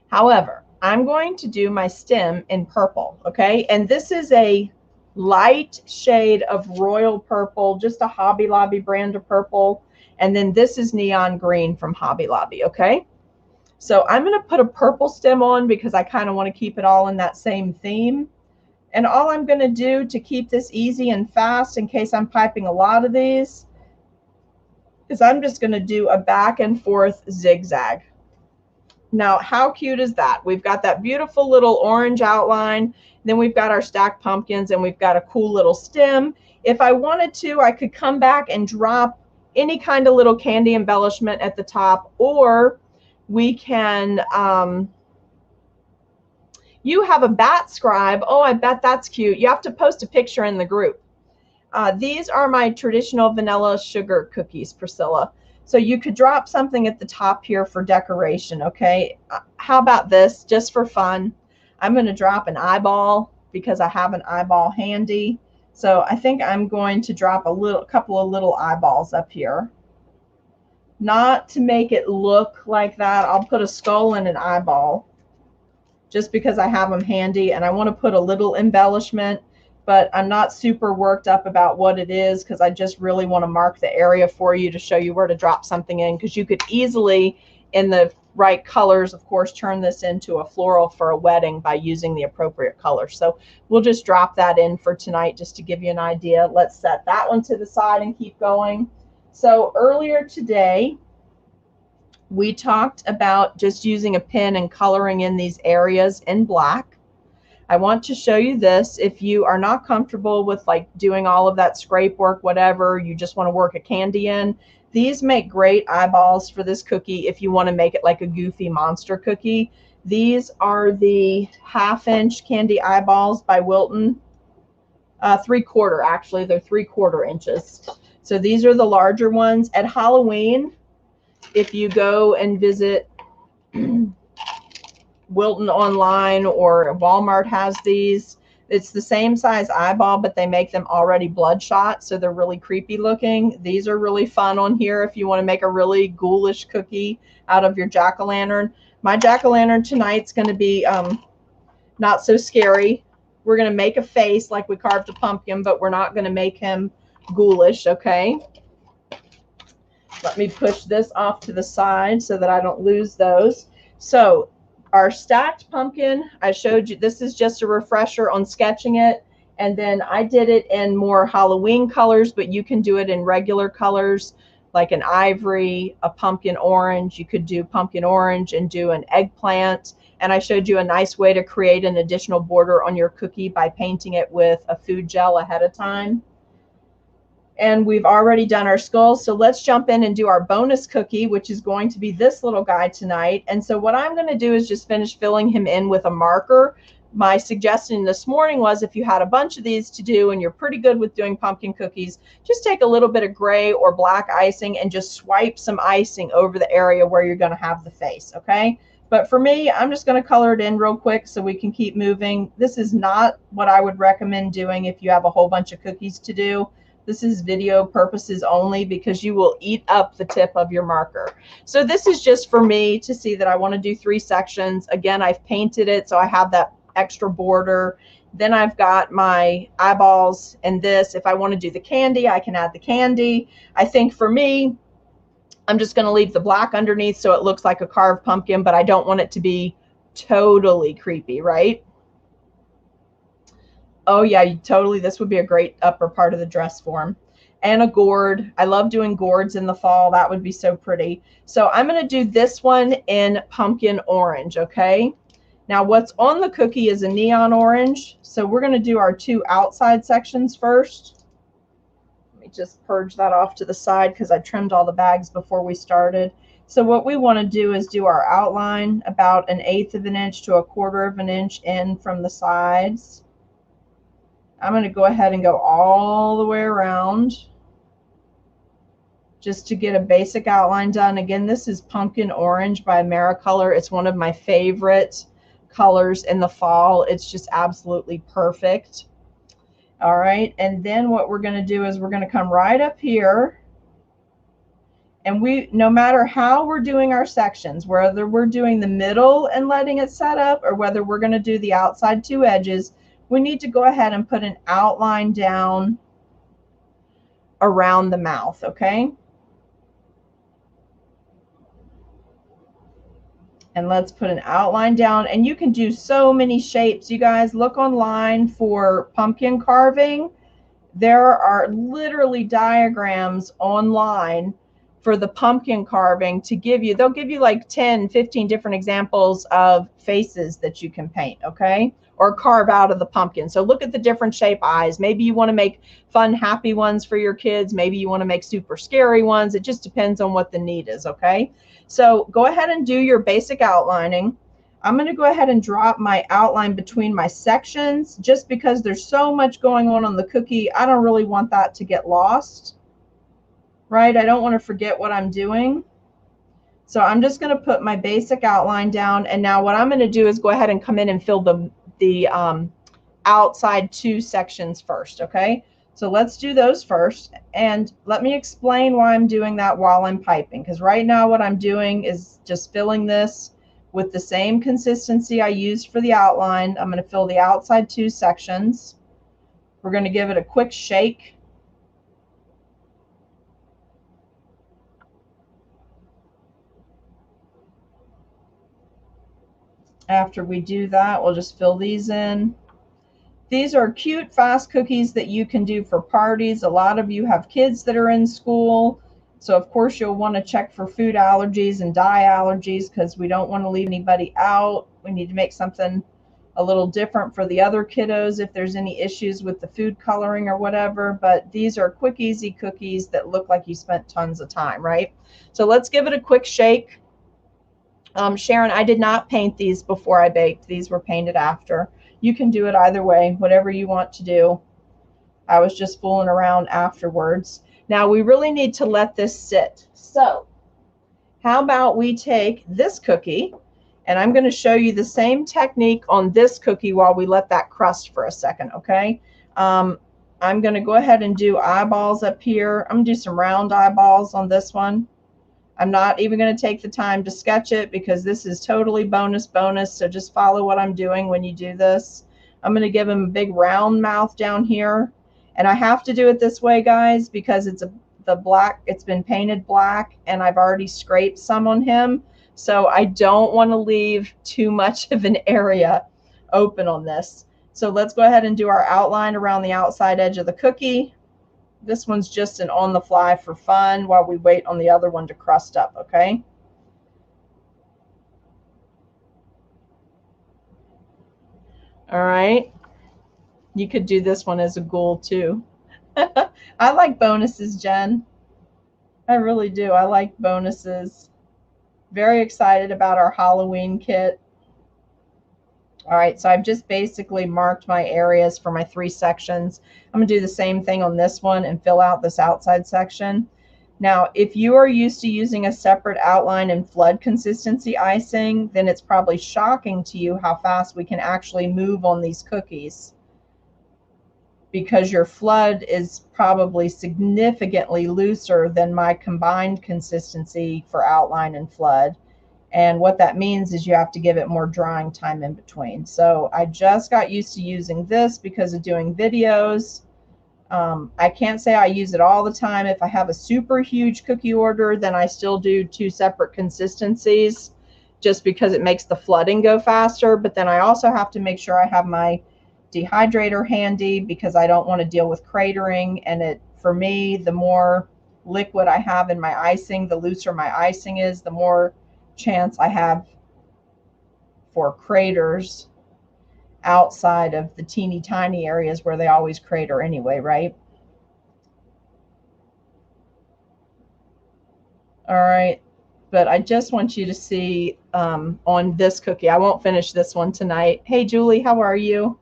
However, I'm going to do my stem in purple, okay? And this is a light shade of royal purple, just a Hobby Lobby brand of purple. And then this is neon green from Hobby Lobby, okay? So I'm going to put a purple stem on because I kind of want to keep it all in that same theme. And all I'm going to do to keep this easy and fast, in case I'm piping a lot of these, is I'm just going to do a back and forth zigzag. Now, how cute is that? We've got that beautiful little orange outline. Then we've got our stacked pumpkins, and we've got a cool little stem. If I wanted to, I could come back and drop any kind of little candy embellishment at the top, or we can, you have a bat scribe. Oh, I bet that's cute. You have to post a picture in the group. These are my traditional vanilla sugar cookies, Priscilla. So you could drop something at the top here for decoration, okay? How about this, just for fun? I'm going to drop an eyeball because I have an eyeball handy. So I think I'm going to drop a couple of little eyeballs up here. Not to make it look like that. I'll put a skull and an eyeball just because I have them handy, and I want to put a little embellishment, but I'm not super worked up about what it is because I just really want to mark the area for you to show you where to drop something in, because you could easily, in the right colors, of course, turn this into a floral for a wedding by using the appropriate color. So we'll just drop that in for tonight just to give you an idea. Let's set that one to the side and keep going. So earlier today, we talked about just using a pen and coloring in these areas in black. I want to show you this. If you are not comfortable with like doing all of that scrape work, whatever, you just want to work a candy in, these make great eyeballs for this cookie if you want to make it like a goofy monster cookie. These are the 1/2-inch candy eyeballs by Wilton. 3/4, actually, they're 3/4 inches. So these are the larger ones. At Halloween, if you go and visit Wilton online, or Walmart has these, it's the same size eyeball, but they make them already bloodshot, so they're really creepy looking. These are really fun on here if you want to make a really ghoulish cookie out of your jack-o'-lantern. My jack-o'-lantern tonight's going to be not so scary. We're going to make a face like we carved a pumpkin, but we're not going to make him ghoulish, okay? Let me push this off to the side so that I don't lose those. So our stacked pumpkin, I showed you, this is just a refresher on sketching it. And then I did it in more Halloween colors, but you can do it in regular colors, like an ivory, a pumpkin orange. You could do pumpkin orange and do an eggplant. And I showed you a nice way to create an additional border on your cookie by painting it with a food gel ahead of time. And we've already done our skulls, so let's jump in and do our bonus cookie, which is going to be this little guy tonight. And so what I'm going to do is just finish filling him in with a marker. My suggestion this morning was, if you had a bunch of these to do and you're pretty good with doing pumpkin cookies, just take a little bit of gray or black icing and just swipe some icing over the area where you're going to have the face, okay? But for me, I'm just going to color it in real quick so we can keep moving. This is not what I would recommend doing if you have a whole bunch of cookies to do. This is video purposes only, because you will eat up the tip of your marker. So this is just for me to see that I want to do 3 sections. Again, I've painted it, so I have that extra border. Then I've got my eyeballs and this. If I want to do the candy, I can add the candy. I think for me, I'm just going to leave the black underneath so it looks like a carved pumpkin, but I don't want it to be totally creepy, right? Oh yeah, totally. This would be a great upper part of the dress form. And a gourd. I love doing gourds in the fall. That would be so pretty. So I'm going to do this one in pumpkin orange, okay? Now what's on the cookie is a neon orange. So we're going to do our two outside sections first. Let me just purge that off to the side because I trimmed all the bags before we started. So what we want to do is do our outline about 1/8 of an inch to 1/4 of an inch in from the sides. I'm going to go ahead and go all the way around just to get a basic outline done. Again, this is Pumpkin Orange by AmeriColor. It's one of my favorite colors in the fall. It's just absolutely perfect. All right, and then what we're going to do is we're going to come right up here, and no matter how we're doing our sections, whether we're doing the middle and letting it set up or whether we're going to do the outside two edges, we need to go ahead and put an outline down around the mouth, okay? And let's put an outline down, and you can do so many shapes. You guys, look online for pumpkin carving. There are literally diagrams online for the pumpkin carving to give you, they'll give you like 10, 15 different examples of faces that you can paint, okay? Or carve out of the pumpkin. So look at the different shape eyes. Maybe you want to make fun, happy ones for your kids. Maybe you want to make super scary ones. It just depends on what the need is, okay? So go ahead and do your basic outlining. I'm going to go ahead and drop my outline between my sections just because there's so much going on the cookie. I don't really want that to get lost, right? I don't want to forget what I'm doing. So I'm just going to put my basic outline down. And now what I'm going to do is go ahead and come in and fill the outside two sections first, okay? So let's do those first. And let me explain why I'm doing that while I'm piping. Because right now what I'm doing is just filling this with the same consistency I used for the outline. I'm going to fill the outside two sections. We're going to give it a quick shake. After we do that, we'll just fill these in. These are cute, fast cookies that you can do for parties. A lot of you have kids that are in school. So of course you'll want to check for food allergies and dye allergies because we don't want to leave anybody out. We need to make something a little different for the other kiddos if there's any issues with the food coloring or whatever. But these are quick, easy cookies that look like you spent tons of time, right? So let's give it a quick shake. Sharon, I did not paint these before I baked. These were painted after. You can do it either way, whatever you want to do. I was just fooling around afterwards. Now we really need to let this sit. So how about we take this cookie, and I'm going to show you the same technique on this cookie while we let that crust for a second, okay? I'm going to go ahead and do eyeballs up here. I'm going to do some round eyeballs on this one. I'm not even going to take the time to sketch it because this is totally bonus, so just follow what I'm doing when you do this. I'm going to give him a big round mouth down here. And I have to do it this way, guys, because it's it's been painted black and I've already scraped some on him. So I don't want to leave too much of an area open on this. So let's go ahead and do our outline around the outside edge of the cookie. This one's just an on the fly for fun while we wait on the other one to crust up, okay? All right. You could do this one as a ghoul too. I like bonuses, Jen. I really do. I like bonuses. Very excited about our Halloween kit. All right, so I've just basically marked my areas for my 3 sections. I'm going to do the same thing on this one and fill out this outside section. Now, if you are used to using a separate outline and flood consistency icing, then it's probably shocking to you how fast we can actually move on these cookies, because your flood is probably significantly looser than my combined consistency for outline and flood. And what that means is you have to give it more drying time in between. So I just got used to using this because of doing videos. I can't say I use it all the time. If I have a super huge cookie order, then I still do 2 separate consistencies just because it makes the flooding go faster. But then I also have to make sure I have my dehydrator handy because I don't want to deal with cratering. And for me, the more liquid I have in my icing, the looser my icing is, the more chance I have for craters outside of the teeny tiny areas where they always crater anyway, right? All right, but I just want you to see on this cookie, I won't finish this one tonight. Hey, Julie, how are you?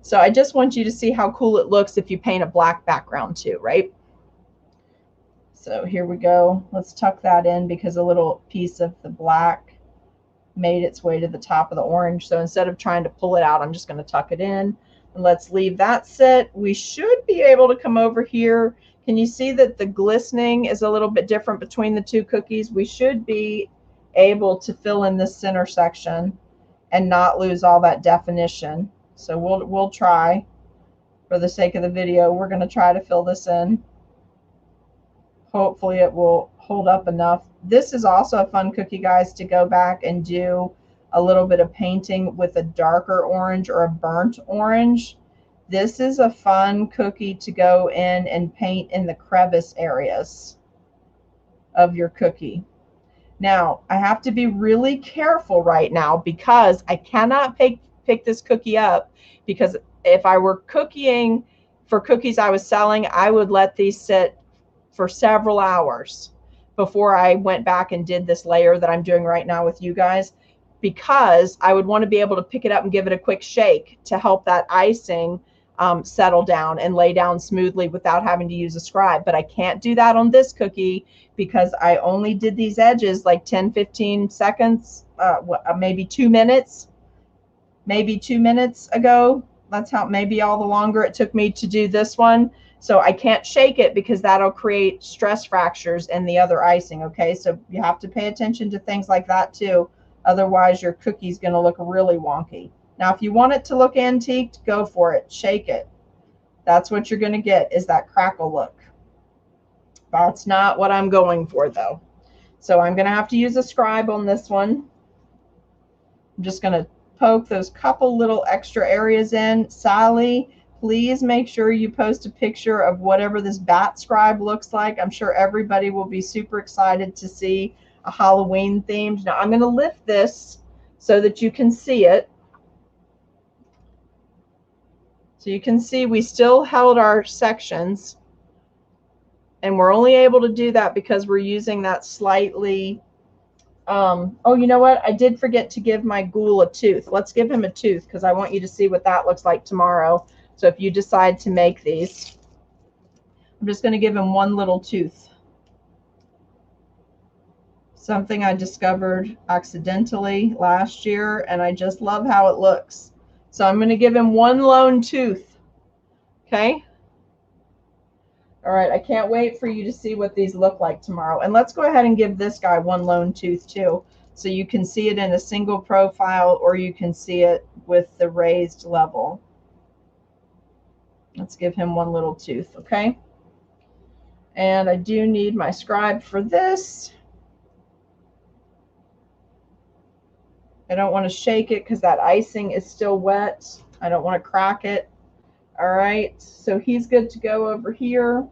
So I just want you to see how cool it looks if you paint a black background too, right? So here we go. Let's tuck that in because a little piece of the black made its way to the top of the orange. So instead of trying to pull it out, I'm just going to tuck it in. And let's leave that sit. We should be able to come over here. Can you see that the glistening is a little bit different between the 2 cookies? We should be able to fill in this center section and not lose all that definition. So we'll try. For the sake of the video, we're going to try to fill this in. Hopefully it will hold up enough. This is also a fun cookie, guys, to go back and do a little bit of painting with a darker orange or a burnt orange. This is a fun cookie to go in and paint in the crevice areas of your cookie. Now, I have to be really careful right now because I cannot pick this cookie up, because if I were cooking for cookies I was selling, I would let these sit for several hours before I went back and did this layer that I'm doing right now with you guys, because I would want to be able to pick it up and give it a quick shake to help that icing settle down and lay down smoothly without having to use a scribe. But I can't do that on this cookie because I only did these edges like 10-15 seconds, maybe 2 minutes, maybe 2 minutes ago. That's how, maybe all the longer it took me to do this one. So I can't shake it because that'll create stress fractures in the other icing, okay? So you have to pay attention to things like that too. Otherwise, your cookie's going to look really wonky. Now, if you want it to look antiqued, go for it. Shake it. That's what you're going to get, is that crackle look. That's not what I'm going for, though. So I'm going to have to use a scribe on this one. I'm just going to poke those couple little extra areas in. Sally, please make sure you post a picture of whatever this bat scribe looks like. I'm sure everybody will be super excited to see a Halloween themed. Now I'm going to lift this so that you can see it. So you can see we still held our sections, and we're only able to do that because we're using that slightly, oh, you know what? I did forget to give my ghoul a tooth. Let's give him a tooth because I want you to see what that looks like tomorrow. So if you decide to make these, I'm just going to give him one little tooth. Something I discovered accidentally last year, and I just love how it looks. So I'm going to give him one lone tooth. Okay? All right, I can't wait for you to see what these look like tomorrow. And let's go ahead and give this guy one lone tooth too. So you can see it in a single profile, or you can see it with the raised level. Let's give him one little tooth, okay? And I do need my scribe for this. I don't want to shake it because that icing is still wet. I don't want to crack it. All right, so he's good to go over here.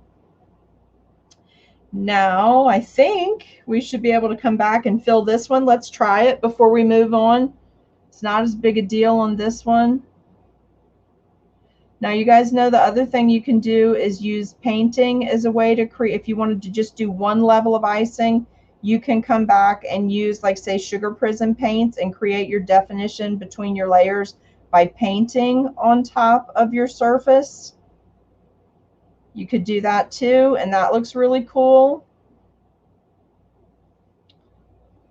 Now, I think we should be able to come back and fill this one. Let's try it before we move on. It's not as big a deal on this one. Now, you guys know the other thing you can do is use painting as a way to create. If you wanted to just do one level of icing, you can come back and use, like, say, sugar prism paints and create your definition between your layers by painting on top of your surface. You could do that too, and that looks really cool.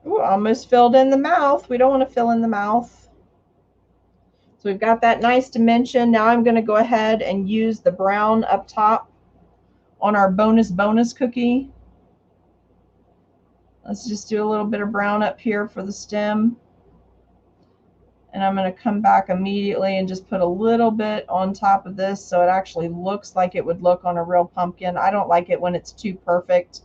Ooh, almost filled in the mouth. We don't want to fill in the mouth. So we've got that nice dimension. Now I'm going to go ahead and use the brown up top on our bonus cookie. Let's just do a little bit of brown up here for the stem. And I'm going to come back immediately and just put a little bit on top of this so it actually looks like it would look on a real pumpkin. I don't like it when it's too perfect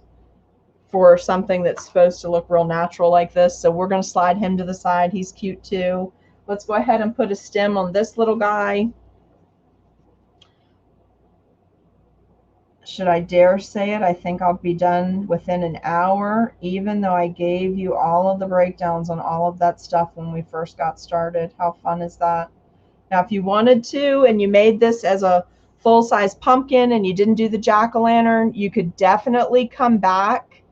for something that's supposed to look real natural like this. So we're going to slide him to the side. He's cute too. Let's go ahead and put a stem on this little guy. Should I dare say it? I think I'll be done within an hour, even though I gave you all of the breakdowns on all of that stuff when we first got started. How fun is that? Now, if you wanted to and you made this as a full-size pumpkin and you didn't do the jack-o'-lantern, you could definitely come back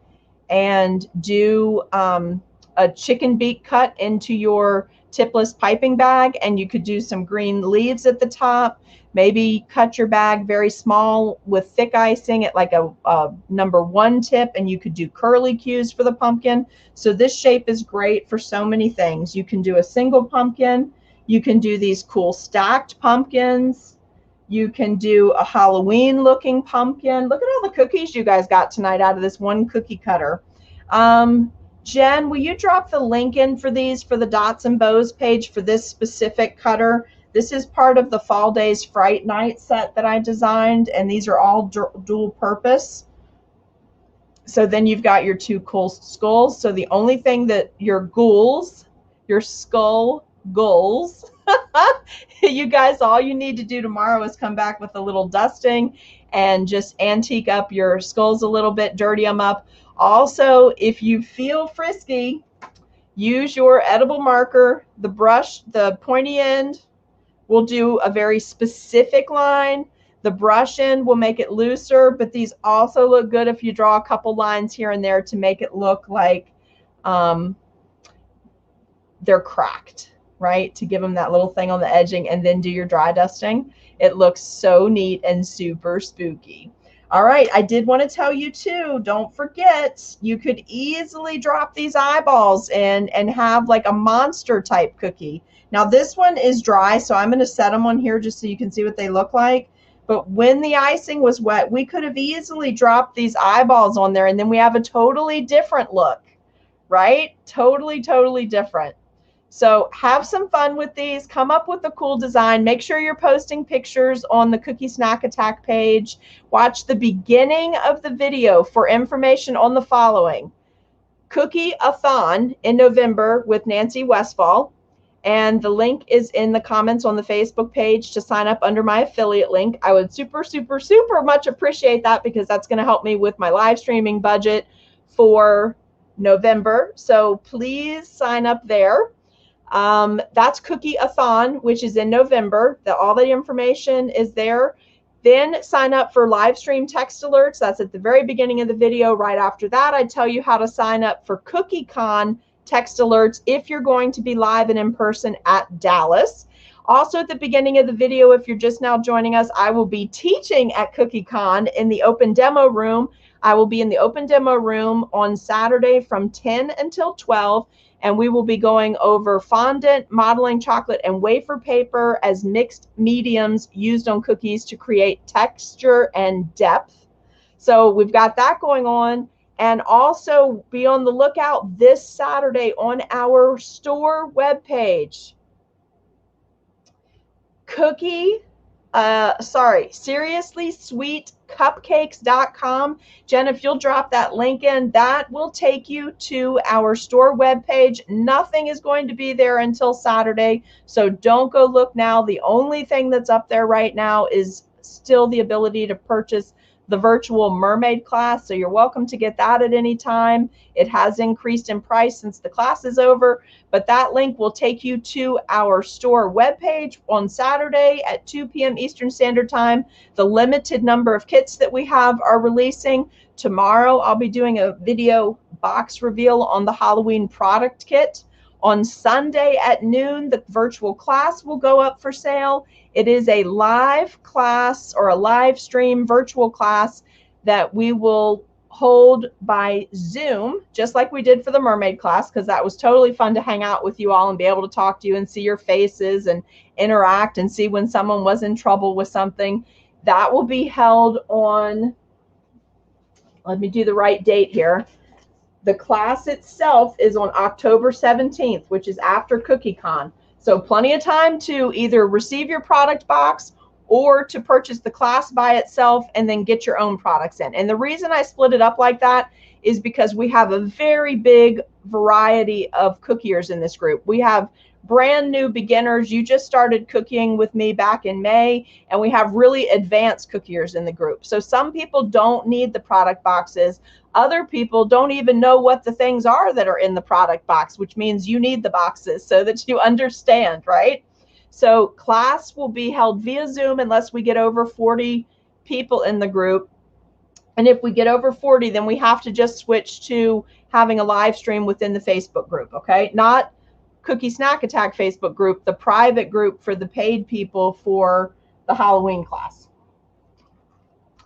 and do a chicken beak cut into your tipless piping bag, and you could do some green leaves at the top. Maybe cut your bag very small with thick icing at like a #1 tip, and you could do curly cues for the pumpkin. So this shape is great for so many things. You can do a single pumpkin. You can do these cool stacked pumpkins. You can do a Halloween looking pumpkin. Look at all the cookies you guys got tonight out of this one cookie cutter. Jen, will you drop the link in for these for the Dots and Bows page for this specific cutter? This is part of the Fall Days Fright Night set that I designed, and these are all dual purpose. So then you've got your two cool skulls. So the only thing that your ghouls, your skull ghouls, you guys, all you need to do tomorrow is come back with a little dusting and just antique up your skulls a little bit, dirty them up. Also, if you feel frisky, use your edible marker, the brush, the pointy end will do a very specific line. The brush end will make it looser, but these also look good if you draw a couple lines here and there to make it look like they're cracked, right? To give them that little thing on the edging, and then do your dry dusting. It looks so neat and super spooky. All right, I did want to tell you too, don't forget, you could easily drop these eyeballs in and have like a monster type cookie. Now this one is dry, so I'm going to set them on here just so you can see what they look like. But when the icing was wet, we could have easily dropped these eyeballs on there, and then we have a totally different look, right? Totally, totally different. So have some fun with these. Come up with a cool design. Make sure you're posting pictures on the Cookie Snack Attack page. Watch the beginning of the video for information on the following. Cookie-A-Thon in November with Nancy Westfall. And the link is in the comments on the Facebook page to sign up under my affiliate link. I would super, super, super much appreciate that, because that's going to help me with my live streaming budget for November. So please sign up there. That's Cookie-A-Thon, which is in November. All the information is there. Then sign up for live stream text alerts. That's at the very beginning of the video. Right after that, I tell you how to sign up for Cookie-Con text alerts if you're going to be live and in person at Dallas. Also at the beginning of the video, if you're just now joining us, I will be teaching at Cookie-Con in the open demo room. I will be in the open demo room on Saturday from 10 until 12. And we will be going over fondant, modeling chocolate, and wafer paper as mixed mediums used on cookies to create texture and depth. So we've got that going on. And also be on the lookout this Saturday on our store webpage. SeriouslySweetCupcakes.com. Jen, if you'll drop that link in, that will take you to our store webpage. Nothing is going to be there until Saturday, so don't go look now. The only thing that's up there right now is still the ability to purchase the virtual mermaid class, so you're welcome to get that at any time. It has increased in price since the class is over, but that link will take you to our store webpage on Saturday at 2 p.m. Eastern Standard Time. The limited number of kits that we have are releasing. Tomorrow I'll be doing a video box reveal on the Halloween product kit. On Sunday at noon, the virtual class will go up for sale. It is a live class or a live stream virtual class that we will hold by Zoom, just like we did for the mermaid class, because that was totally fun to hang out with you all and be able to talk to you and see your faces and interact and see when someone was in trouble with something. That will be held on, let me do the right date here. The class itself is on October 17th, which is after Cookie-Con. So plenty of time to either receive your product box or to purchase the class by itself and then get your own products in. And the reason I split it up like that is because we have a very big variety of cookiers in this group. We have brand new beginners. You just started cooking with me back in May, and we have really advanced cookiers in the group. So some people don't need the product boxes. Other people don't even know what the things are that are in the product box, which means you need the boxes so that you understand, right? So class will be held via Zoom unless we get over 40 people in the group. And if we get over 40, then we have to just switch to having a live stream within the Facebook group, okay? Not Cookie Snack Attack Facebook group, the private group for the paid people for the Halloween class.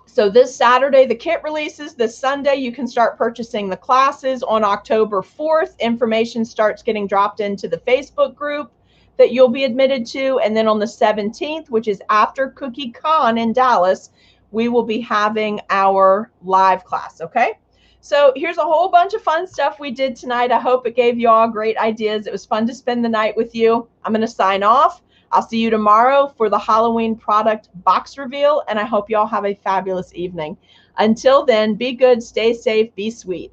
So this Saturday, the kit releases. This Sunday, you can start purchasing the classes. On October 4th, information starts getting dropped into the Facebook group that you'll be admitted to. And then on the 17th, which is after Cookie-Con in Dallas, we will be having our live class, okay? So here's a whole bunch of fun stuff we did tonight. I hope it gave you all great ideas. It was fun to spend the night with you. I'm going to sign off. I'll see you tomorrow for the Halloween product box reveal, and I hope you all have a fabulous evening. Until then, be good, stay safe, be sweet.